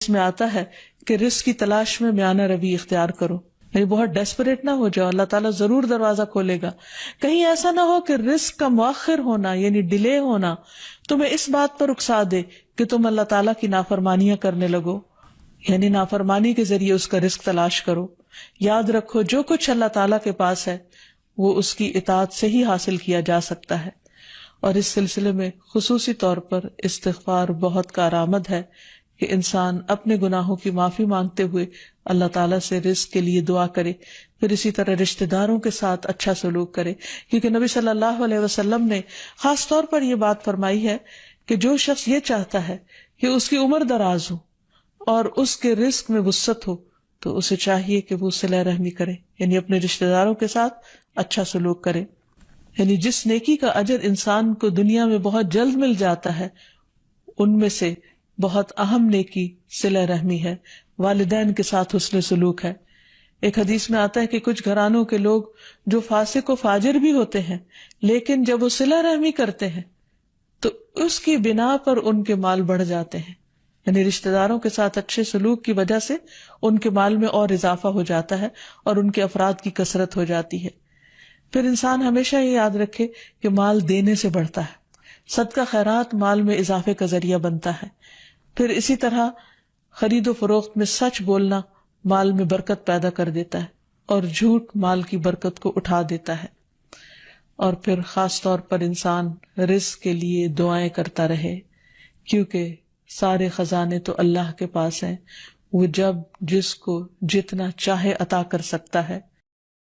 اس میں آتا ہے کہ رزق کی تلاش میں میانہ روی اختیار کرو، یعنی بہت ڈیسپریٹ نہ ہو جاؤ، اللہ تعالیٰ ضرور دروازہ کھولے گا. کہیں ایسا نہ ہو کہ رزق کا مؤخر ہونا یعنی ڈیلے ہونا تمہیں اس بات پر اکسا دے کہ تم اللہ تعالیٰ کی نافرمانیاں کرنے لگو، یعنی نافرمانی کے ذریعے اس کا رزق تلاش کرو. یاد رکھو جو کچھ اللہ تعالیٰ کے پاس ہے وہ اس کی اطاعت سے ہی حاصل کیا جا سکتا ہے. اور اس سلسلے میں خصوصی طور پر استغفار بہت کارآمد ہے کہ انسان اپنے گناہوں کی معافی مانگتے ہوئے اللہ تعالیٰ سے رزق کے لیے دعا کرے. پھر اسی طرح رشتہ داروں کے ساتھ اچھا سلوک کرے، کیونکہ نبی صلی اللہ علیہ وسلم نے خاص طور پر یہ بات فرمائی ہے کہ جو شخص یہ چاہتا ہے کہ اس کی عمر دراز ہو اور اس کے رزق میں وسعت ہو تو اسے چاہیے کہ وہ صلہ رحمی کرے، یعنی اپنے رشتہ داروں کے ساتھ اچھا سلوک کرے. یعنی جس نیکی کا اجر انسان کو دنیا میں بہت جلد مل جاتا ہے ان میں سے بہت اہم نیکی صلہ رحمی ہے، والدین کے ساتھ حسن سلوک ہے. ایک حدیث میں آتا ہے کہ کچھ گھرانوں کے لوگ جو فاسق و فاجر بھی ہوتے ہیں لیکن جب وہ صلہ رحمی کرتے ہیں تو اس کی بنا پر ان کے مال بڑھ جاتے ہیں، یعنی رشتہ داروں کے ساتھ اچھے سلوک کی وجہ سے ان کے مال میں اور اضافہ ہو جاتا ہے اور ان کے افراد کی کثرت ہو جاتی ہے. پھر انسان ہمیشہ یہ یاد رکھے کہ مال دینے سے بڑھتا ہے، صدقہ خیرات مال میں اضافے کا ذریعہ بنتا ہے. پھر اسی طرح خرید و فروخت میں سچ بولنا مال میں برکت پیدا کر دیتا ہے اور جھوٹ مال کی برکت کو اٹھا دیتا ہے. اور پھر خاص طور پر انسان رزق کے لیے دعائیں کرتا رہے، کیونکہ سارے خزانے تو اللہ کے پاس ہیں، وہ جب جس کو جتنا چاہے عطا کر سکتا ہے.